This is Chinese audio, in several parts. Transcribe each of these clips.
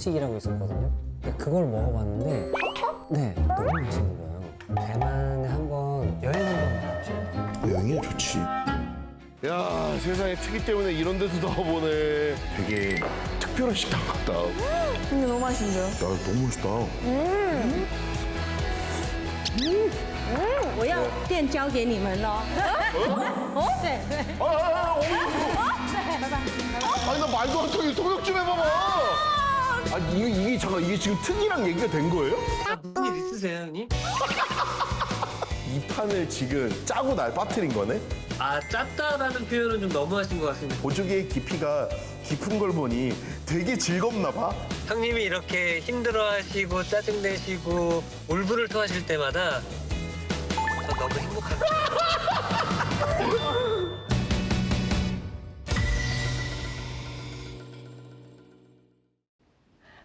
한식이라고 있었거든요. 근데 그걸 먹어봤는데 네 너무 맛있는 거예요. 대만에 한번 여행 한번 가보실래요? 여행이 좋지. 야, 세상에 특이 때문에 이런 데도 나와보네. 되게 특별한 식당 같다. 근데 너무 맛있는데요? 야, 너무 멋있다. 我要店交给你们喽。对对， 아니, 나 말도 안 통해. 통역 좀 해봐봐. 아니, 이게 잠깐, 이게 지금 특이랑 얘기가 된 거예요? 무슨 일 있으세요, 형님? 이 판을 지금 짜고 날 빠뜨린 거네? 아, 짰다라는 표현은 좀 너무하신 것 같습니다. 보조개의 깊이가 깊은 걸 보니 되게 즐겁나 봐. 형님이 이렇게 힘들어하시고 짜증내시고 울분을 토하실 때마다 저 너무 행복합니다.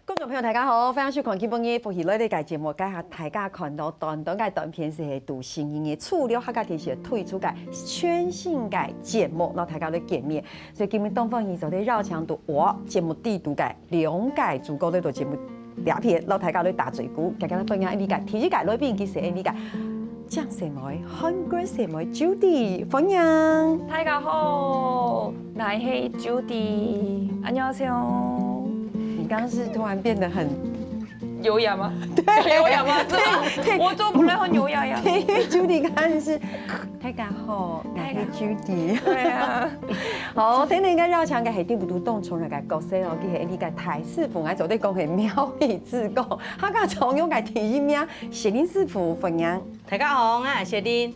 觀眾朋友大家好，歡迎收看《基本嘅福喜樂》呢個節目。今日大家看到短片是係杜新英嘅處理客家電視推出嘅全新嘅節目，讓大家嚟見面。所以今日東方兒就嚟繞牆到我節目地圖嘅兩屆主角呢度節目兩片，讓大家嚟打嘴鼓，大家嚟分享呢個第一屆裏邊嘅係呢個江姐妹、韓國姐妹 Judy 歡迎。 大家好，我係 Judy， 안녕하세요。 你剛剛是突然變得很優雅嗎？對，優雅嗎？對，我都本來很優雅呀。因為 Judy 剛剛是大家好，我係 Judy。對啊，好，聽你而家繞牆嘅係啲唔到當從嚟嘅角色咯，佢係呢個太師傅，我做啲講係苗語自講，客家常用嘅第一名，謝林師傅歡迎。大家好，我係謝丁，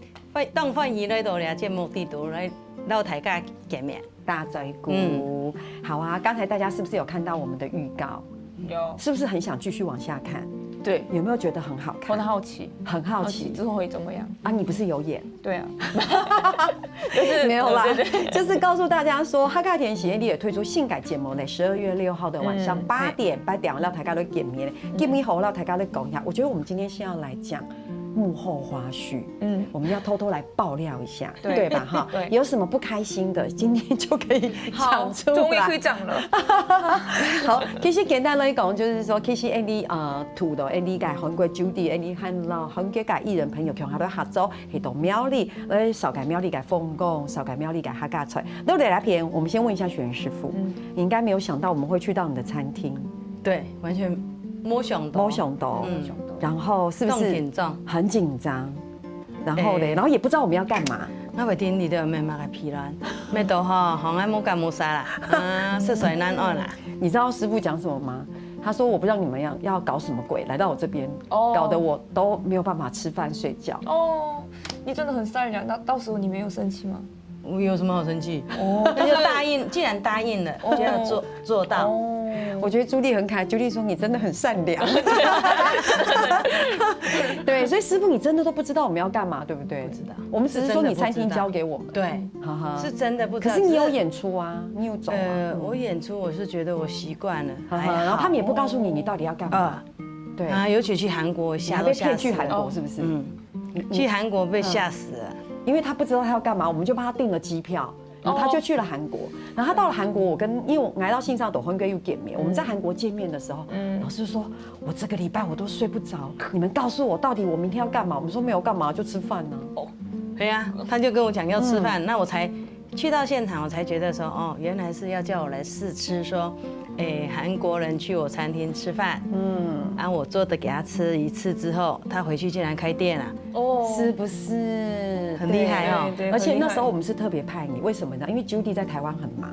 東方兒來到嚟節目地圖來撈大家見面。 大嘴鼓，好啊！剛才大家是不是有看到我們的預告？有，是不是很想繼續往下看？對，有沒有覺得很好看？我很好奇，很好奇之後會怎麼樣？啊！你不是有演？對啊，就是沒有啦對對，就是告訴大家說，客家田喜宴也推出性感節目咧，12月6號的晚上8點，讓大家都見面。見面後，讓大家都講一下。我覺得我們今天先要來講幕後花絮，我們要偷偷來爆料一下，對吧？哈，對，有什麼不開心的，今天就可以講出來。終於可以講了。好，其實簡單來講，就是說，其實 Andy 圖到 Andy 嘅韓國 Judy，Andy 和到韓國嘅藝人朋友同佢哋合作，去到苗栗，來紹介苗栗嘅風光，紹介苗栗嘅客家菜。那來片，我們先問一下許師傅，你應該沒有想到我們會去到你的餐廳，對，完全冇想到。冇想到，然後是不是緊張？很緊張？然後呢，然後也不知道我們要幹嘛。我為天你都有咩嘛嘅疲勞，咩到嗬，行喺冇干冇晒啦，啊，涉水難案啦。你知道師傅講什麼嗎？他說我不知道你們要搞什麼鬼，來到我這邊，搞得我都沒有辦法吃飯睡覺。哦，你真的很善良，到時候你沒有生氣嗎？我有什麼好生氣？哦，那就答應，既然答應了，就要做到。我覺得朱莉很可愛，朱莉說你真的很善良。對，所以師傅你真的都不知道我們要幹嘛，對不對？不知道，我們只是說你餐廳交給我們。對，是真的不知道。可是你有演出啊，你有走啊。我演出我是覺得我習慣了，然後他們也不告訴你到底要幹嘛。對啊，尤其去韓國，你還被騙去韓國是不是？嗯，去韓國被嚇死了。 因為他不知道他要幹嘛，我們就幫他訂了機票，然後他就去了韓國。然後他到了韓國，因為我來到信上都韓國又見面。我們在韓國見面的時候，老師就說：“我這個禮拜我都睡不着，你們告訴我到底我明天要幹嘛？”我們說沒有幹嘛，就吃飯呢。哦，對呀，他就跟我講要吃飯，那我才去到現場，我才覺得說，哦，原來是要叫我來試吃，說，韓國人去我餐廳吃飯，然後我做的給他吃一次之後，他回去竟然開店了，哦，是不是很厲害哦？而且那時候我們是特別派你，為什麼呢？因為 Judy 在台灣很忙，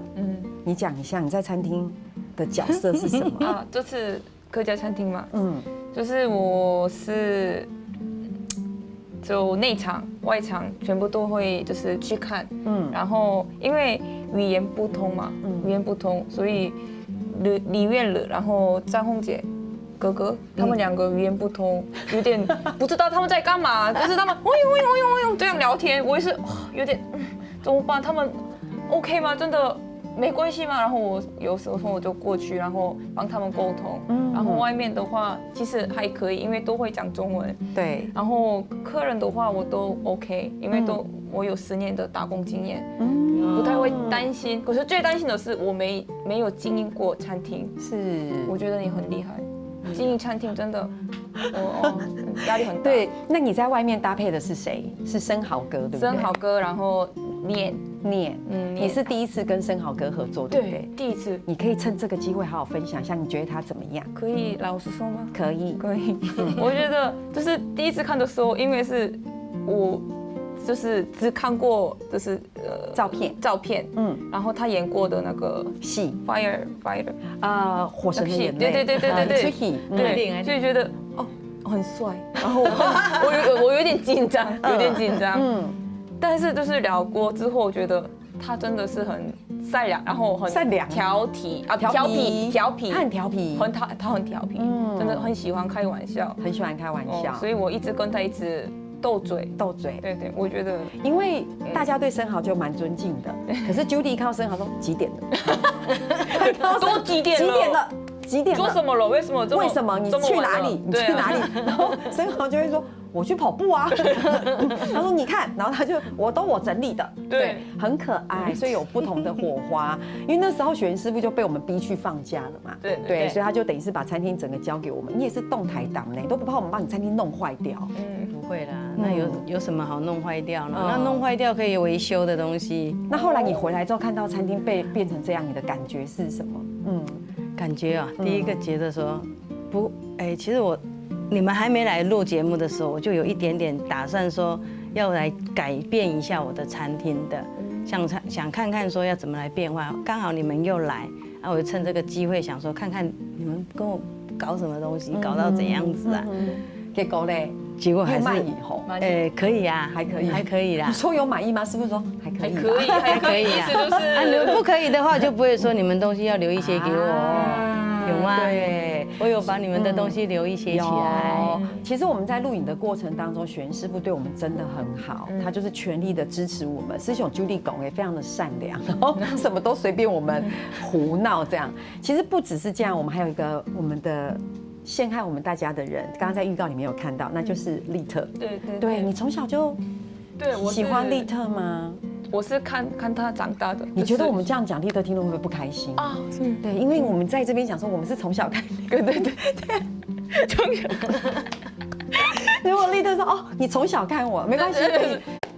你講一下你在餐廳的角色是什麼？啊，這次客家餐廳嘛，就是我是。 就內場、外場全部都會就是去看，然後因為語言不通嘛，語言不通，所以李月樂，然後張宏杰哥哥，他們兩個語言不通，有點不知道他們在幹嘛，就是他們用這樣聊天，我也是有點怎麼辦？他們 OK 嗎？真的沒關係嗎？然後我有時候我就過去，然後幫他們溝通。然後外面的話其實還可以，因為都會講中文。對。然後客人的話我都 OK，因為都我有10年的打工经验，不太会担心。可是最担心的是我没有经营过餐厅。是，我觉得你很厉害，经营餐厅真的，压力很大。对。那你在外面搭配的是谁？是生蚝哥，对不对？生蚝哥，然后念，念，你是第一次跟生蚝哥合作，对不对？第一次。你可以趁这个机会好好分享一下，你觉得他怎么样？可以老实说吗？可以，可以。我觉得就是第一次看的时候，因为是我就是只看过就是照片，然后他演过的那个戏Fighter，火神的眼泪，对，对所以觉得很帅，然后我有点紧张，但是就是聊过之后，觉得他真的是很善良，然后很善良调皮，他很调皮，他很调皮，真的很喜欢开玩笑，很喜欢开玩笑，所以我一直跟他一直斗嘴，对，我觉得，因为大家对生蚝就蛮尊敬的，可是 Judy 看到生蚝说几点了？都几点了？几点了？做什么了？为什么你去哪里？你去哪里？然后生蚝就会说我去跑步啊。他说你看，然后他就我整理的，对，很可爱，所以有不同的火花。因为那时候雪云师傅就被我们逼去放假了嘛，对，所以他就等于是把餐厅整个交给我们。你也是动台党呢，都不怕我们把你餐厅弄坏掉？不会啦，那有什么好弄坏掉呢？那弄坏掉可以维修的东西。那后来你回来之后看到餐厅变成这样，你的感觉是什么？感觉啊，第一个觉得说其实你们还没来录节目的时候，我就有一点点打算说要来改变一下我的餐厅的，想看看说要怎么来变化。刚好你们又来，我就趁这个机会想说看看你们跟我搞什么东西，搞到怎样子啊？结果嘞，结果还是满意吼，可以啊，还可以啦。你说有满意吗？师傅说还可以，还可以啊。就是不可以的话，就不会说你们东西要留一些给我，有吗？对，我有把你们的东西留一些起来。其实我们在录影的过程当中，雪云师傅对我们真的很好，他就是全力的支持我们。师兄 Judy 龚也非常的善良，然后什么都随便我们胡闹这样。其实不只是这样，我们还有一个我们的陷害我们大家的人，刚刚在预告里面有看到，那就是利特。对，你从小就喜欢利特吗？我是看他长大的。你觉得我们这样讲，利特听众会不会不开心啊？对，因为我们在这边讲说，我们是从小看，对，从小。如果利特说你从小看我，没关系，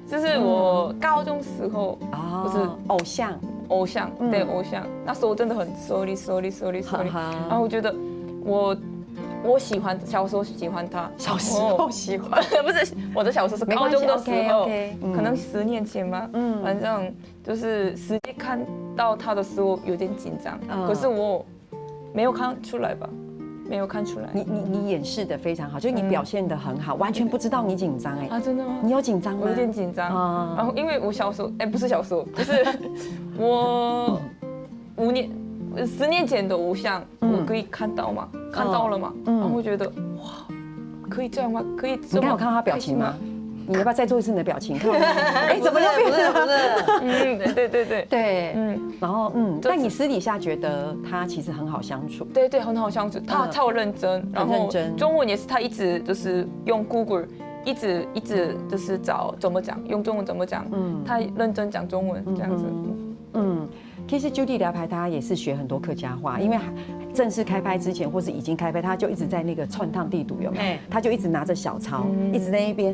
就是我高中时候不是偶像，对偶像，那时候真的很 sorry， 然后我觉得我喜欢，小时候喜欢他，小时候喜欢，不是我的小时候是高中的时候，可能10年前吧，反正就是直接看到他的时候有点紧张，可是我没有看出来吧，没有看出来。你演示的非常好，就是你表现的很好，完全不知道你紧张啊，真的吗？你有紧张吗？我有点紧张，然后因为我小时候，不是小时候，就是我10年前的偶像，我可以看到了嘛，然后我觉得哇，可以这样吗？可以这么？你刚有看到他表情吗？你要不要再做一次你的表情？看怎么又变了？对，然后但你私底下觉得他其实很好相处？对，很好相处，他超认真，然后中文也是他一直就是用 Google。一直就是找怎么讲，用中文怎么讲，他认真讲中文这样子。其实 Judy 聊牌他也是学很多客家话，因为正式开拍之前或是已经开拍，他就一直在那个串烫地图有没有？他就一直拿着小抄，一直在那边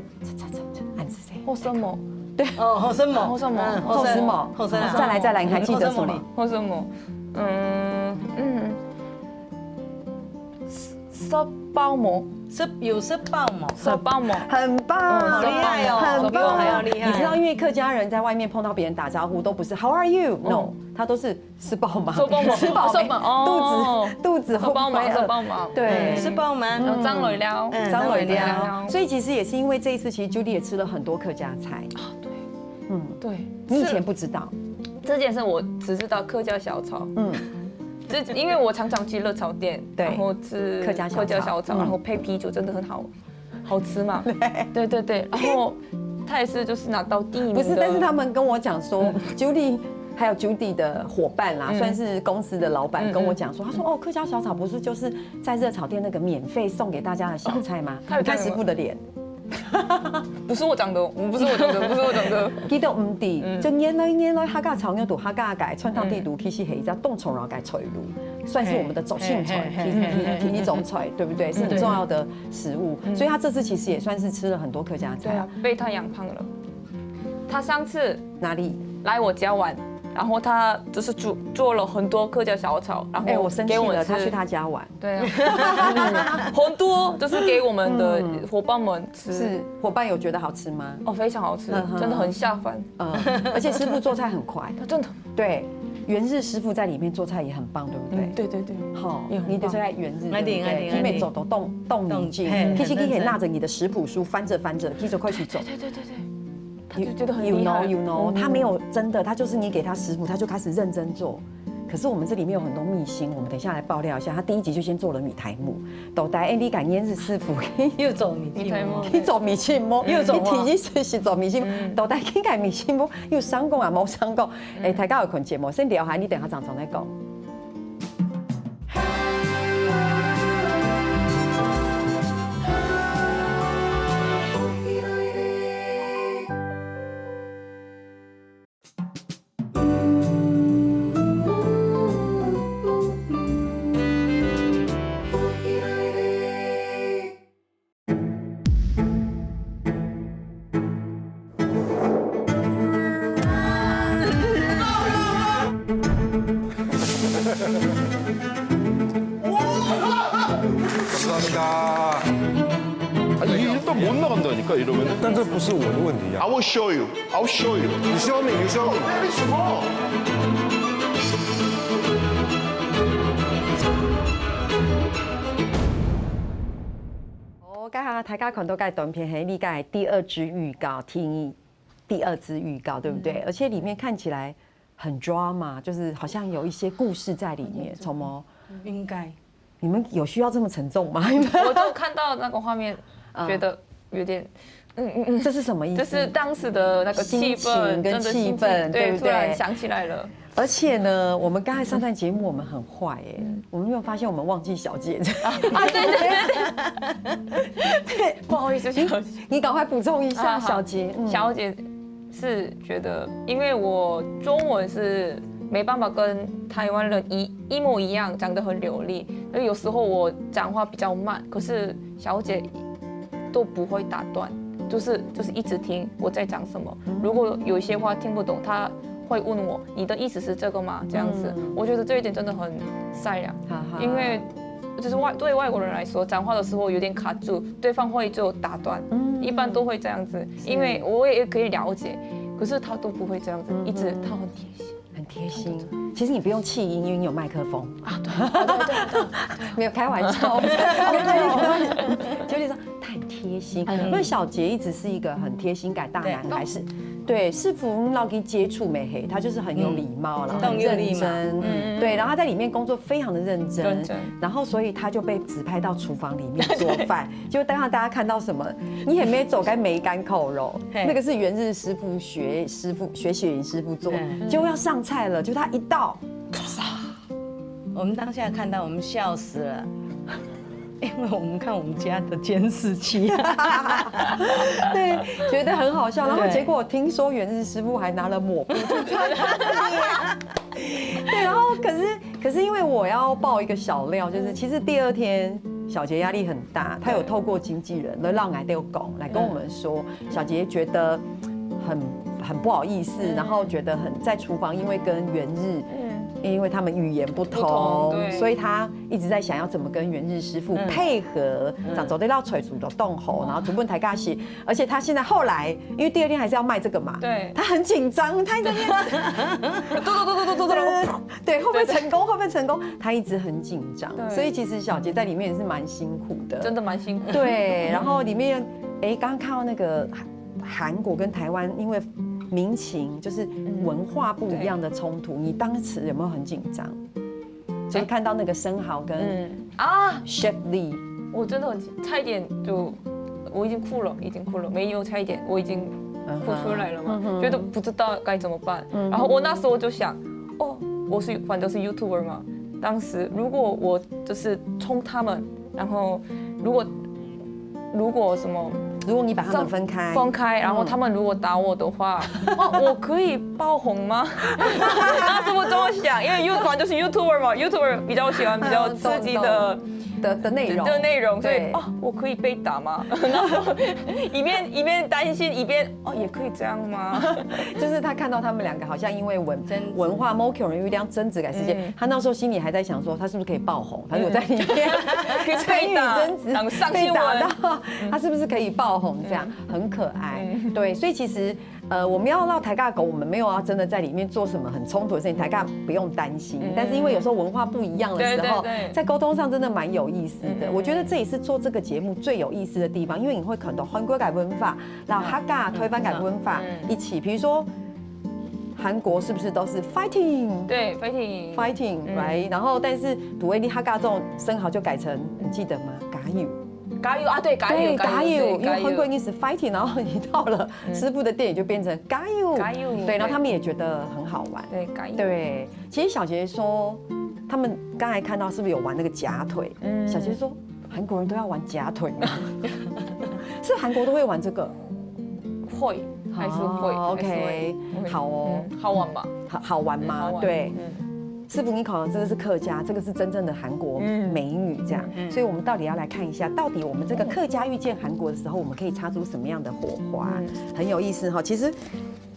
按是谁？后生么？对，后生么？后生，再来，你还记得什么？后生么？色包膜。有色爆毛，很棒，好厉害哦，很棒，还要厉害。你知道，因为客家人在外面碰到别人打招呼都不是 How are you？ No， 他都是吃饱吗？吃饱没？肚子会不会饿？对，吃饱吗？张磊撩，所以其实也是因为这一次，其实 Judy 也吃了很多客家菜啊。对，你以前不知道，这件事我只知道客家小炒，因为我常常去热炒店，然后吃客家小炒，然后配啤酒，真的很好吃嘛。对，然后他也是就是拿到第1名的。不是，但是他们跟我讲说，Judy 还有 Judy 的伙伴啦，算是公司的老板跟我讲说，他说客家小炒不是就是在热炒店那个免费送给大家的小菜吗？你看师傅的脸。不是我讲的，不是我讲的，不是我讲的。记得唔对，就年来客家草鸟度客家改川汤地度，其实系只冻虫然后改菜路，算是我们的走性菜，提一种菜，对不对？是很重要的食物，所以他这次其实也算是吃了很多客家菜对啊。，被他养胖了。他上次哪里？来我家玩，然后他就是做了很多客家小炒，然后我生气了，给我吃他去他家玩。对啊，很多就是给我们的伙伴们吃，是伙伴有觉得好吃吗？哦，非常好吃，真的很下饭。而且师傅做菜很快，真的，对，元日师傅在里面做菜也很棒，对不对？对对对，好也很，棒你的在元日，爱定爱定爱定每走都动你进，嘿其实可以很认真拿着你的食谱书翻着，其实快去走。对对对对，他就觉得很 You 厉害 know，you know，他没有真的，他就是你给他食谱，他就开始认真做。可是我们这里面有很多秘辛，我们等一下来爆料一下。他第一集就先做了米苔目，豆台 Andy 感烟日师傅又走米米苔目去做米线摸，又做啊你提是做米线，豆台去改米线摸，有成功啊冇成功？大家有看节目，先聊下，你等下常常在讲。아니 일단 못 나간다니까 이러면은. 但这不是我的问题啊！ I will show you. I'll show you. 你show me，你 show me。 Very small. 我刚才大家看到盖短片，黑你盖第二支预告，听第二支预告，对不对？而且里面看起来很 drama，就是好像有一些故事在里面。什么？应该你们有需要这么沉重吗？我就看到那个画面，觉得有点，这是什么意思？就是当时的那个气心情氛，跟真的气心氛对对，不对突然想起来了。而且呢，我们刚才上段节目我们很坏哎，我们没有发现我们忘记小姐。啊，对对对对，不好意思，小姐。你赶快补充一下，小杰。小姐是觉得，因为我中文是没办法跟台湾人一模一样讲得很流利，所以有时候我讲话比较慢，可是小姐都不会打断，就是一直听我在讲什么。如果有一些话听不懂，她会问我你的意思是这个吗？这样子，我觉得这一点真的很善良，因为就是对外国人来说，讲话的时候有点卡住，对方会就打断，一般都会这样子，因为我也可以了解，可是他都不会这样子，一直他很贴心。很贴心。其实你不用气音，因为你有麦克风啊，对，没有开玩笑。就是说他很贴心，因为小杰一直是一个很贴心感大男孩，是对师傅老给接触美黑，他就是很有礼貌，然后很认真，对，然后他在里面工作非常的认真，然后所以他就被指派到厨房里面做饭，结果当大家看到什么，你也没走该梅干扣肉，那个是元日师傅学雪云师傅做，结果要上菜了，就他一到，我们当下看到，我们笑死了，因为我们看我们家的监视器，对，觉得很好笑。然后结果听说元日师傅还拿了抹布去擦他的脸。对，然后可是因为我要爆一个小料，就是其实第二天小杰压力很大，他有透过经纪人来让来丢拱来跟我们说，小杰觉得很不好意思，然后觉得在厨房因为跟元日。因为他们语言不同，所以他一直在想要怎么跟元日师傅配合，长走得到锤煮的洞喉，然后逐步抬尬戏。而且他现在后来，因为第二天还是要卖这个嘛，对，他很紧张，他一直对，会不会成功？会不会成功？他一直很紧张，所以其实小杰在里面也是蛮辛苦的，真的蛮辛苦。对，然后里面刚刚看到那个韩国跟台湾，因为民情就是文化不一样的冲突，你当时有没有很紧张？所以看到那个生蚝跟Chef Lee， 我真的很差一点就我已经哭了，没有差一点我已经哭出来了嘛，觉得不知道该怎么办。然后我那时候就想，我反正是 YouTuber 嘛，当时如果我就是冲他们，然后如果什么如果你把他们分开，分开，然后他们如果打我的话，我可以爆红吗？那是我这么想，因为 YouTube 就是 YouTuber 嘛，YouTuber 比较喜欢比较刺激的内容所以对我可以被打吗？然后一边担心一边也可以这样吗？就是他看到他们两个好像因为文化 Mokyo 人有一辆争执感事件，他那时候心里还在想说，他是不是可以爆红？他如果在里面可以参与争执，上被打新闻，到，他是不是可以爆红？这样很可爱。对，所以其实我们要绕台尬狗，我们没有要真的在里面做什么很冲突的事情，台尬不用担心。但是因为有时候文化不一样的时候，在沟通上真的蛮有意思的。我觉得这也是做这个节目最有意思的地方，因为你会看到韩国改文化，然后哈尬推翻改文化一起，比如说。韩国是不是都是 fighting？ 对 fighting， right？ 然后但是土威利哈嘎这种生蚝就改成，你记得吗？嘎油啊，对，嘎油，因为韩国音是 fighting， 然后你到了师傅的店里就变成嘎油，对，然后他们也觉得很好玩，对，嘎油，对。其实小杰说，他们刚才看到是不是有玩那个假腿？小杰说，韩国人都要玩假腿吗？是韩国都会玩这个？会。还是会 ，OK， 好哦，好玩吧？好玩吗？对，师傅你考的这个是客家，这个是真正的韩国美女，这样，所以我们到底要来看一下，到底我们这个客家遇见韩国的时候，我们可以擦出什么样的火花？很有意思哈。其实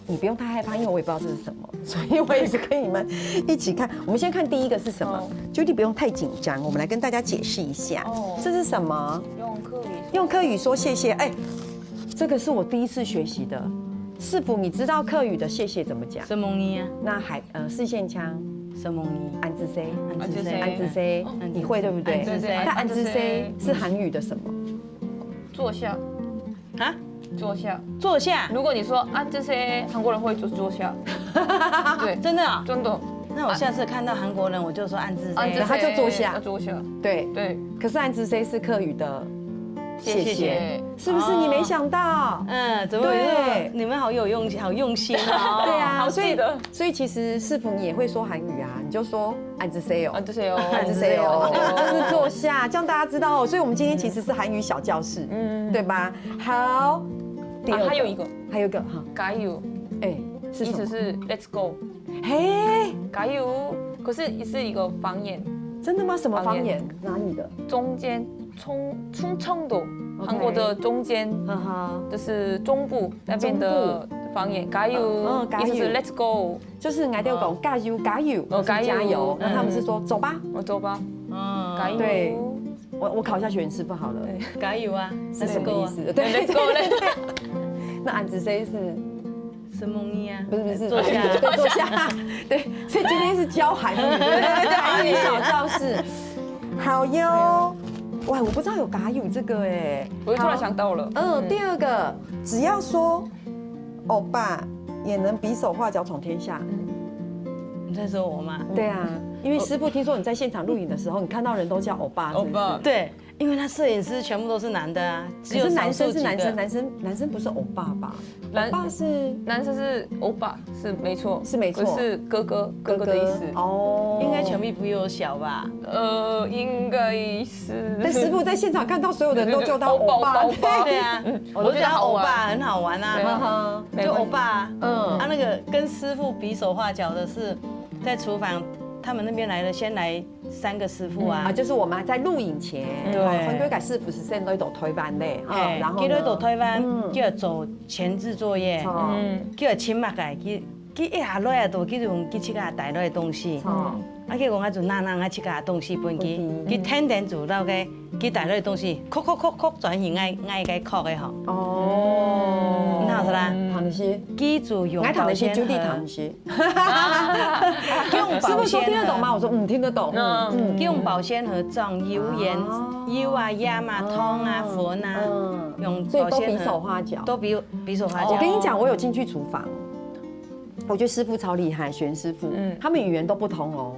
你不用太害怕，因为我也不知道这是什么，所以我也是跟你们一起看。我们先看第一个是什么，Judy 不用太紧张，我们来跟大家解释一下，这是什么？用客语说谢谢，哎。这个是我第一次学习的，师傅，你知道客语的谢谢怎么讲？什么意啊？那四线腔什么意？安之 C， 安之 C， 你会对不对？但安之 C 是韩语的什么？坐下。啊？坐下。坐下。如果你说安之 C， 韩国人会坐下。对，真的啊？真的。那我下次看到韩国人，我就说安之 C， 他就坐下。坐下。对。可是安之 C 是客语的。谢谢，是不是你没想到？怎么会？你们好用心哦。对啊，所以其实师傅你也会说韩语啊，你就说安之 C 哦，安之 C 哦，安之 C 哦，就是坐下，这样大家知道哦。所以我们今天其实是韩语小教室，对吧？好，第二个还有一个哈，加油，是意思是 Let's go， 嘿，加油，可是是一个方言。真的吗？什么方言？哪里的？中间충청도韩国的中间，就是中部那边的方言，加油，意思是 Let's go， 就是俺就讲加油，加油，那他们是说走吧，走吧，加油。对，我考一下学员师傅好了，加油啊，是什么意思？对，Let's go。那俺子 C 是？什么意啊？不是，坐下，对，坐下。对，所以今天是教韩语，对，韩语小教室。好哟，哇，我不知道有嘎语这个哎，我突然想到了。第二个，只要说欧巴，也能比手画脚闯天下。你在说我吗？对啊，因为师傅听说你在现场录影的时候，你看到人都叫欧巴，欧巴，对。因为他摄影师全部都是男的啊，只有男生是男生不是欧巴吧？欧巴是男生是欧巴是没错，是没错，是哥哥的意思哦。应该全部比我小吧？应该是。但师傅在现场看到所有的人都叫他欧巴，对啊，我都觉得欧巴很好玩啊，就欧巴。那个跟师傅比手画脚的是在厨房。他们那边来了，先来3个师傅啊，就是我们在录影前，对，韩国改师傅是先在度推班的，然后叫在度推班，叫做前置作业，叫亲密个，去一下落来度，去用去切个带落的东西，去讲就那切个东西分去天天做到个，去带落的东西，扣转型爱个扣的吼。哦，那好啦，唐诗，记住用保鲜盒。唐诗，师傅说听得懂吗？我说听得懂。用保鲜盒装油啊、盐啊、汤啊、粉啊，用保鲜盒。所以都比手画脚，都比手画脚。我跟你讲，我有进去厨房，我觉得师傅超厉害，玄师傅，他们语言都不同哦。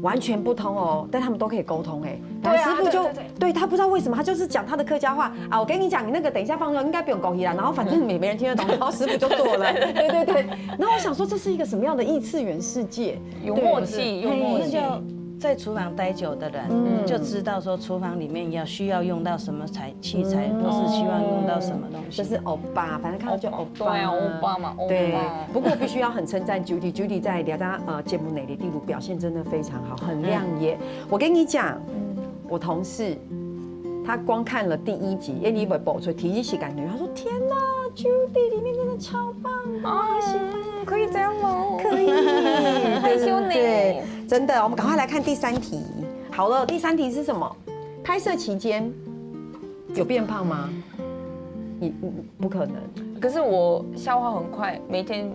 完全不通哦，但他们都可以沟通哎。然后师傅就对他不知道为什么，他就是讲他的客家话啊。我跟你讲，你那个等一下放热应该不用勾起来，然后反正没人听得懂，然后师傅就做了。对。然后我想说，这是一个什么样的异次元世界？有默契，在厨房待久的人就知道说厨房里面需要用到什么器材，或是希望用到什么东西。就是欧巴，反正看到就欧巴。对啊，欧巴嘛，欧对巴。，不过我必须要很称赞 Judy 在两家节目内的地图表现真的非常好，很亮眼。我跟你讲，我同事他光看了第1集，你会爆出提起喜感女，他说天哪 ，Judy 里面真的超棒的，我好喜欢。可以这样吗？可以，害羞呢对，真的，我们赶快来看第3题。好了，第3题是什么？拍摄期间有变胖吗？你不可能。可是我消化很快，每天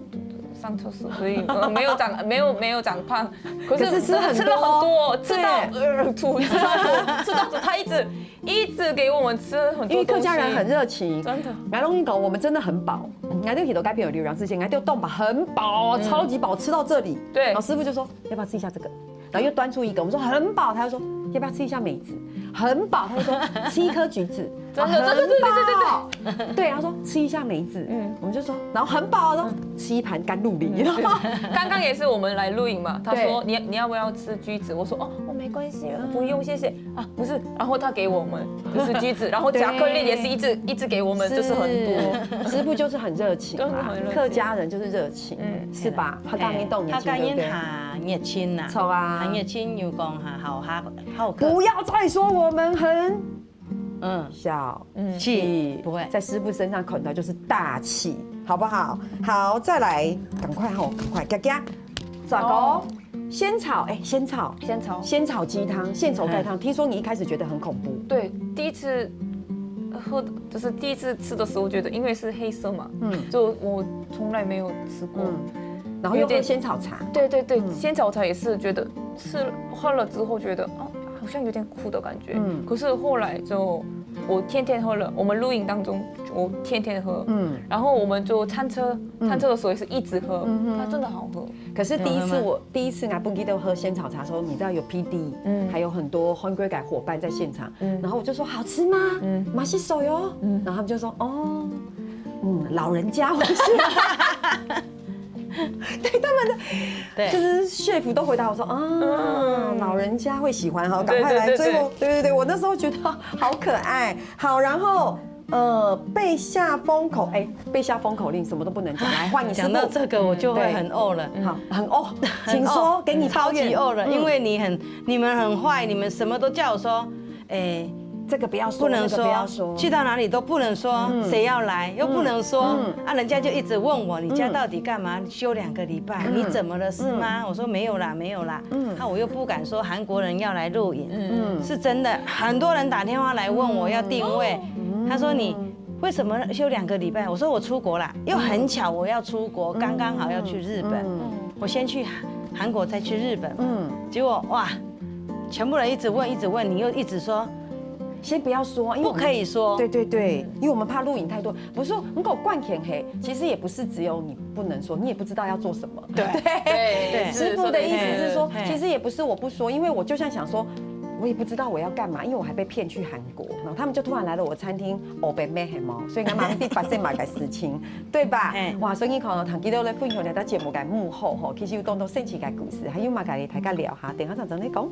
上厕所，所以没有长胖。可可是吃很多吃了很多，吃到对吐，吃到他一直给我们吃很多东西。因为客家人很热情，真的。来龙一狗，我们真的很饱。来这里都该变有流量之前，来就动吧，很饱，超级饱，吃到这里。对然后师傅就说要不要吃一下这个，然后又端出一个，我们说很饱，他就说要不要吃一下梅子，很饱，他就说吃一颗橘子，真的很对对饱，对，他说吃一下梅子，我们就说，然后很饱，说吃一盘甘露梨，刚刚也是我们来录影嘛，他对说你要不要吃橘子？我说哦，我没关系，不用谢谢啊，不是，然后他给我们就是橘子，然后巧克力也是一直给我们，就是很多。师傅就是很热情啦真的很热，情客家人就是热情，是吧？他刚运动年他刚因轻对不对？下热情呐，错啊很热情又讲哈好客，不要再说我们很嗯，小气不会在师傅身上看到就是大气，好不好？好，再来，赶快赶快，嘎嘎，咋哦个？仙草，仙草，仙草鸡汤，献丑盖汤。听说你一开始觉得很恐怖，对，第一次喝就是第一次吃的时候，觉得因为是黑色嘛，就我从来没有吃过。然后又喝仙草茶，对对对，仙草茶也是觉得喝了之后觉得哦，好像有点苦的感觉。可是后来就我天天喝了，我们录影当中我天天喝。然后我们就餐车的时候也是一直喝，它真的好喝。可是第一次啊，不记得喝仙草茶的时候，你知道有 PD，还有很多 Hungry 改伙伴在现场，然后我就说好吃吗？马西手哟，然后他们就说哦，老人家会是。对他们的，对，就是 chef 都回答我说，老人家会喜欢，好，赶快来。对对对最后，对，我那时候觉得好可爱，好，然后被下封口，被下封口令，什么都不能讲，来换你。讲到这个我就会很呕了，好，很呕，请说，给你超级呕了，因为你们很坏，你们什么都叫我说，这个不要说，不能那个不要说，去到哪里都不能说，谁要来又不能说，人家就一直问我，你家到底干嘛？休2个礼拜，你怎么了是吗？我说没有啦，那我又不敢说韩国人要来录影，是真的，很多人打电话来问我要定位，他说你为什么休2个礼拜？我说我出国啦，又很巧我要出国，刚刚好要去日本，我先去韩国再去日本，结果哇，全部人一直问，你又一直说。先不要说，因为不可以说。对，因为我们怕录影太多。不是说你给我灌甜黑，其实也不是只有你不能说，你也不知道要做什么。对，师傅的意思是说，对其实也不是我不说，因为我就像想说。我也不知道我要干嘛，因为我还被骗去韩国，然后他们就突然来了我餐厅，我被卖黑猫，所以俺马上发生马个事情，对吧？哇，所以你可能唐基都来分享咱节目嘅幕后吼，其实有当中神奇嘅故事，还有马嘅大家聊下，等下就真你讲。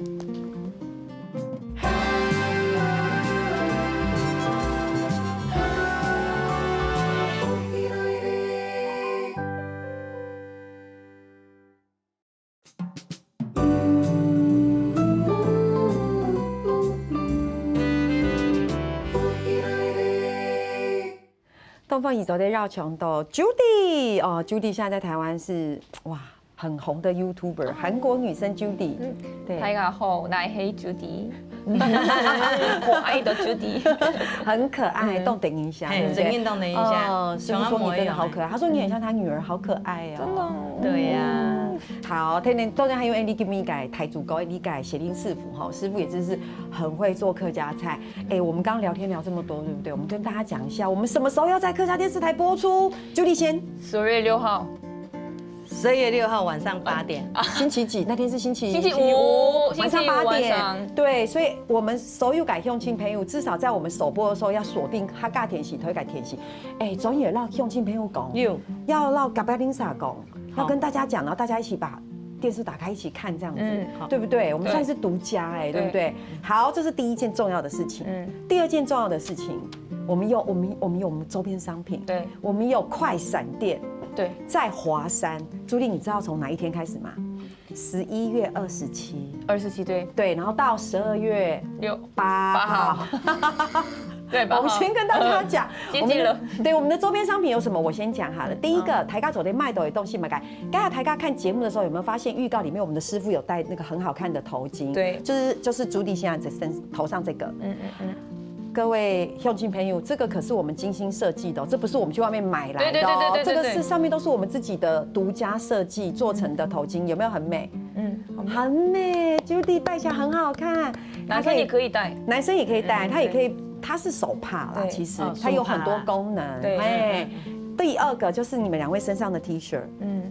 东方宇宙的绕墙的 Judy 哦 ，Judy 现在在台湾是哇很红的 YouTuber， 韩国女生 Judy， 对，大家好，乃黑 Judy， 可爱的 Judy， 很可爱，动等一下，对不对？整运动等一下，师傅说你真的好可爱，他说你很像他女儿，好可爱哦，真的，对呀。好，当然还有 Andy Give Me 改台主高 Andy 改协令师傅哈，师傅也真是很会做客家菜。我们刚刚聊天聊这么多，对不对？我们跟大家讲一下，我们什么时候要在客家电视台播出？Judy先10月6号，12月6号晚上8点，星期几？那天是星期五晚上8点。上对，所以我们所有改用亲朋友，至少在我们首播的时候要锁定客家甜喜推改甜喜。总也让用亲朋友讲，要让嘎巴丁萨讲，要跟大家讲，然后大家一起把电视打开一起看这样子，好对不对？我们对算是独家哎，对不对？好，这是第一件重要的事情。嗯第二件重要的事情，我们有我们周边商品，对我们有快闪店，对，在华山。朱莉，你知道从哪一天开始吗？11月27， 27对对，然后到12月8号。对吧？我们先跟大家讲，接近了。对，我们的周边商品有什么？我先讲好了。第一个，台咖走的卖的东西嘛，刚才台咖看节目的时候，有没有发现预告里面我们的师傅有戴那个很好看的头巾？对，就是朱莉现在在头上这个。各位乡亲朋友，这个可是我们精心设计的哦，这不是我们去外面买来的哦，对，这个是上面都是我们自己的独家设计做成的头巾，有没有很美？很美，Judy 戴起来很好看，男生也可以戴，男生也可以戴，它也可以，它是手帕啦，其实它有很多功能。对，哎，第二个就是你们两位身上的 T 恤，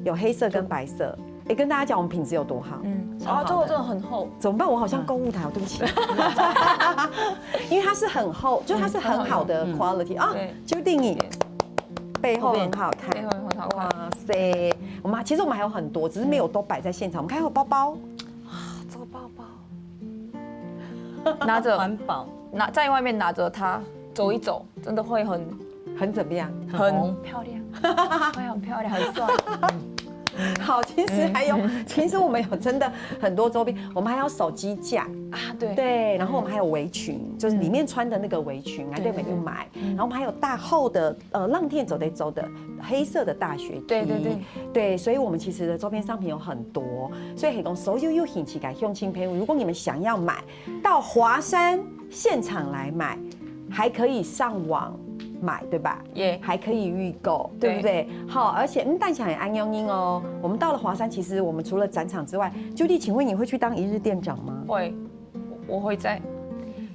有黑色跟白色。哎，跟大家讲我们品质有多好。这个真的很厚，怎么办？我好像购物台，对不起。因为它是很厚，就它是很好的 quality 啊。Judy 你背后很好看，背后很好看。哇塞，其实我们还有很多，只是没有都摆在现场。我们看有包包，这个包包，拿着环保，在外面拿着它走一走，真的会很怎么样？很漂亮，会很漂亮，很帅。好，其实我们有真的很多周边，我们还有手机架啊，对，然后我们还有围裙，就是里面穿的那个围裙，对，没有买，然后我们还有大厚的浪天走的黑色的大学 T， 对，所以我们其实的周边商品有很多，所以很多所有有兴趣的乡亲朋友，如果你们想要买，到华山现场来买，还可以上网买，对吧？还可以预购，对不对？好，而且但想也安拥拥哦。我们到了华山，其实我们除了展场之外，Judy，请问你会去当一日店长吗？会，我会在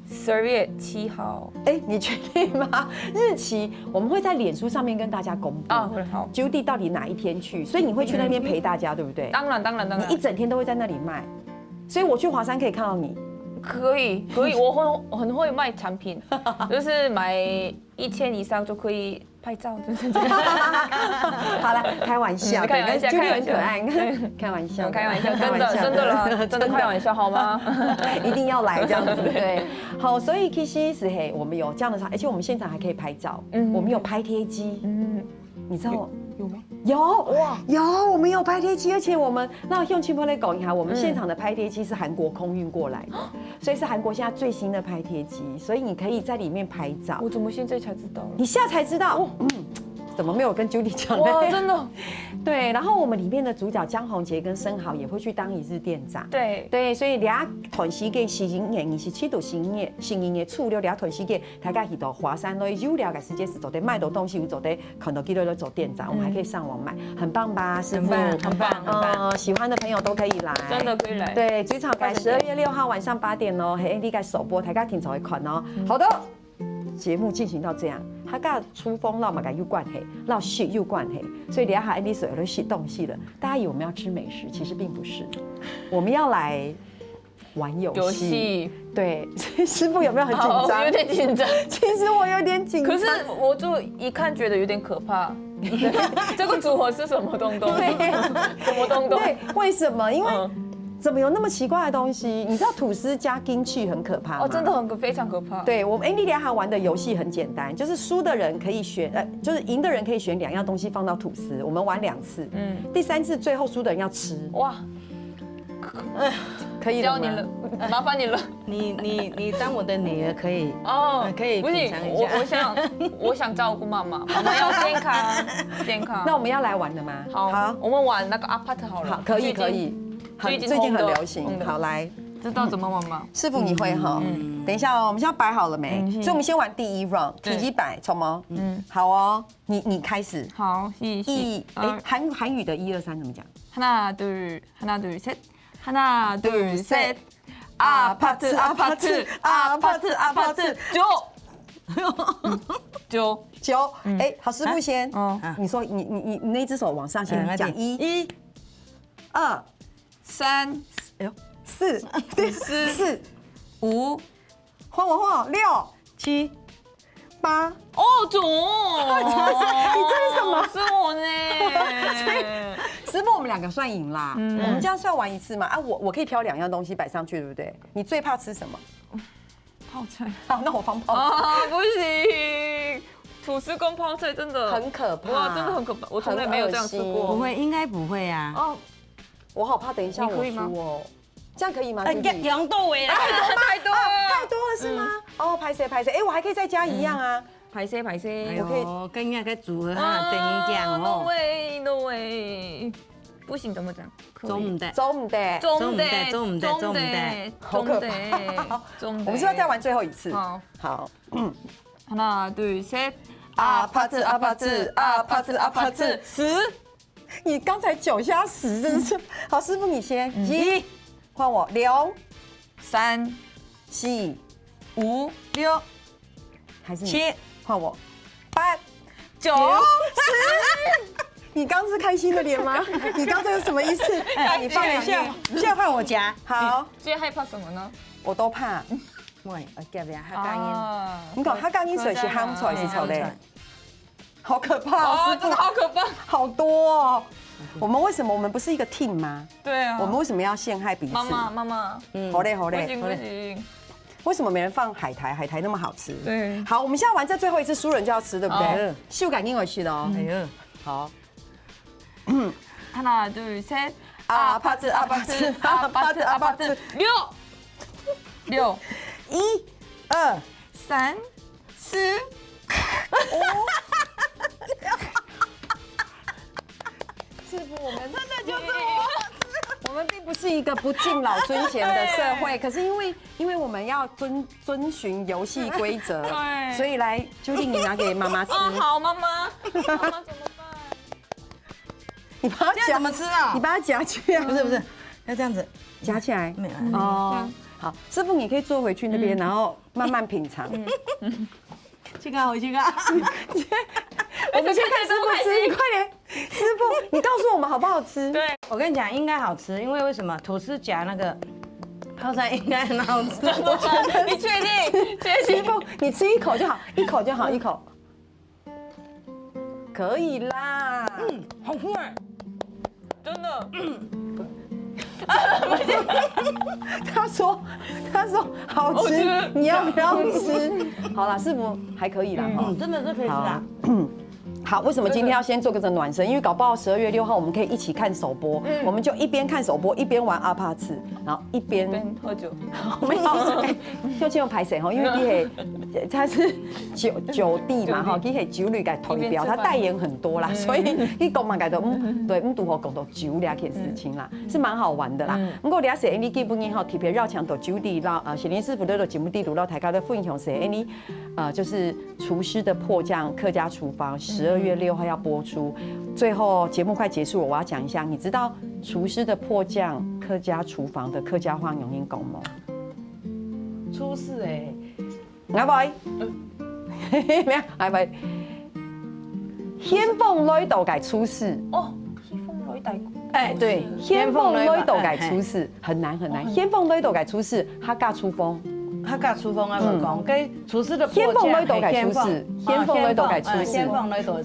12月7号。哎，你确定吗？日期我们会在脸书上面跟大家公布啊。好 ，Judy 到底哪一天去？所以你会去那边陪大家，对不对？当然。你一整天都会在那里卖，所以我去华山可以看到你。可以，我很会卖产品，就是买1000以上就可以拍照，就是这样。好了，开玩笑，开玩笑，很可爱，开玩笑，真的啦，真的开玩笑好吗？一定要来这样子，对。好，所以其实是嘿，我们有这样的，而且我们现场还可以拍照，我们有拍贴机，你知道有吗？有，我们有拍贴机，而且我们那用亲朋来讲一下，我们现场的拍贴机是韩国空运过来的，所以是韩国现在最新的拍贴机，所以你可以在里面拍照。我怎么现在才知道？你现在才知道？怎么没有跟 Judy 讲呢？哇，真的。对，然后我们里面的主角江宏杰跟生蚝也会去当一日店长。对，所以俩团时间是营业27度新营业处了俩团时间，大家去到华山内有了个时间是做的卖的东西，有做的肯德基的做店长，我们还可以上网买，很棒吧？师傅，很棒。喜欢的朋友都可以来，真的可以来。对，水草改12月6号晚上8点哦，嘿 ，ND 改首播，大家听才会看哦。好的。节目进行到这样，他噶出风闹嘛，噶又灌黑，闹戏又灌黑，所以等下还 Andy 所有的戏动戏了。大家以为我们要吃美食，其实并不是，我们要来玩游戏。对，所以师傅有没有很紧张？有点紧张。其实我有点紧张，可是我就一看觉得有点可怕。这个组合是什么东东？什么东东？对，为什么？因为。怎么有那么奇怪的东西？你知道吐司加金去很可怕吗？真的非常可怕。对，我们 Andy 俩玩的游戏很简单，就是输的人可以选，就是赢的人可以选2样东西放到吐司，我们玩2次，第3次最后输的人要吃。哇，可以了吗？教你了，麻烦你了。你当我的女儿可以可以不是品尝一下。我想照顾妈妈，妈妈要健康。那我们要来玩的吗？好，我们玩那个 apart 好了。好，可以。最近很流行，好来，知道怎么玩吗？师傅你会哈？等一下哦，我们现在摆好了没？所以我们先玩第1 round， 体积摆，从吗？好哦，你开始。好，韩语的1、2、3怎么讲？ 하나 둘 셋 하나 둘 셋 아파트 조。 哎，好，师傅先。你说你那只手往上先讲1、2、3，哎呦，4，对，4、5，换我6、7、8。哦，总，你这是什么？是我呢。师傅，我们两个算赢啦。我们这样算完一次嘛？啊，我可以挑2样东西摆上去，对不对？你最怕吃什么？泡菜好，那我放泡菜。啊，不行，吐司跟泡菜真的很可怕，哇，真的很可怕，我从来没有这样吃很恶过。不会，应该不会啊。哦，我好怕等一下我你可以吗输哦。这样可以吗？哎，弟弟杨豆伟啦，太多太多了是吗？哦，拍谁？哎，我还可以再加一样啊。排泄排泄。哎呦，跟人家个组合哈，等一讲 No 哦。 way no way，不行怎么讲？中唔得，中唔得。中的中唔得中唔得好可怕中的。我们是不是要再玩最后一次？好，好。 하나 둘 셋。 아파트 아파트 아파트 아파트 10。你刚才9加10真是好，师傅你先1，换我6 3 4 5 6还是你7换我8 9。 10。你刚是开心的脸吗？你刚这是什么意思？你放两现边。在现在换我夹。好，最害怕什么呢？我都怕。喂，我夹不下，他干音。啊你讲他刚一水是夯出来是丑嘞，好可怕哦！哦，师傅真的好可怕。好多哦。我们为什么？我们不是一个 team 吗？对啊。我们为什么要陷害彼此？妈妈。好嘞好不嘞。行不行。为什么没人放海苔？海苔那么好吃。对。好，我们现在玩这最后一次，输人就要吃，对不对好？秀感应回去的哦。哎呦，好。 하나 둘 셋。 아파트 아파트 아파트 아파트 6 6 1 2 3 4 师傅，我们真的就是我们并不是一个不敬老尊贤的社会，可是因为我们要遵循游戏规则，对所以来究竟你拿给妈妈吃，哦，好，妈妈。妈妈怎么办？你把它这样夹怎么吃啊你？把它夹起来，不是，要这样子。夹起来。没有。哦，好，师傅你可以坐回去那边，然后慢慢品尝。去看，回去看。我们先看师傅吃，你快点，师傅，你告诉我们好不好吃？对，我跟你讲，应该好吃，因为为什么？吐司夹那个泡菜应该很好吃。我觉得你确定？确定？师傅，你吃一口就好，一口就好，一口。可以啦。好酷哎！真的。他说好吃，你要不要吃？好啦，师傅还可以啦。哈真的是可以吃啊。好，为什么今天要先做个这暖身？因为搞不好12月6号我们可以一起看首播，我们就一边看首播一边玩阿帕茨，然后一边边喝酒。没有，就这样排谁哈？因为你他是酒地嘛哈，他系酒旅改投标，他代言很多啦，所以你讲嘛改的对，拄好讲到酒两件事情啦，是蛮好玩的啦。不过了解你基本哈，特别绕墙到酒地啦，雪莲师傅的节目地图到台高的分享是你就是厨师的迫降客家厨房12月6号要播出。最后节目快结束了，我要讲一下，你知道厨师的迫降客家厨房的客家话用音讲吗？出事哎！阿妹，咩啊？阿妹，先锋女道改出事。哦，西风雷大。哎，对，先锋女道改出事很难很难。先锋女道改出事，他尬出风。他甲厨房啊，无讲，跟厨师的先锋女道改出事，先锋女道改出事，先锋女道是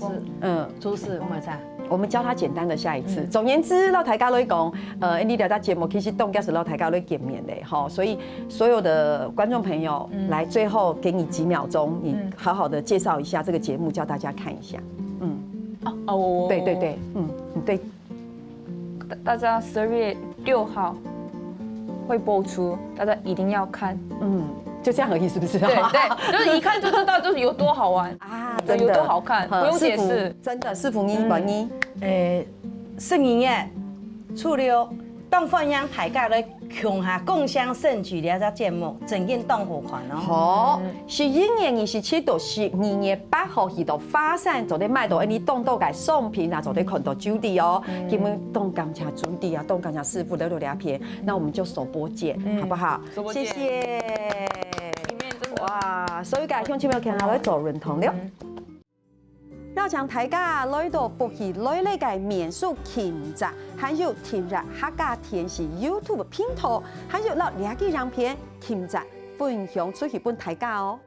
出事，我知。我们教他简单的下一次。总言之，老台家女讲，你聊到节目其实动家是老台家女见面的哈，所以所有的观众朋友，来最后给你几秒钟，你好好的介绍一下这个节目，叫大家看一下。哦，对对对，对。大家12月6号会播出，大家一定要看。就这样而已，是不是？对对，就是一看就知道，就是有多好玩啊，有多好看，不用解释。真的，师傅你问你，圣营业初六当放央台家咧穷下共襄盛举了只节目，整件当好看哦。好，11月27到12月8號去到花山，就得買到你當到嘅送品啊，就得看到酒地哦。今日當感謝酒地啊，當感謝師傅的兩片，那我們就首播見，好不好？謝謝。哇，所以嘅鄉親們看下來做認同了。繞牆大家來到福氣來呢嘅民宿傾集，還有聽日客家電視 YouTube 頻道，還有落兩個影片傾集分享出去俾大家哦。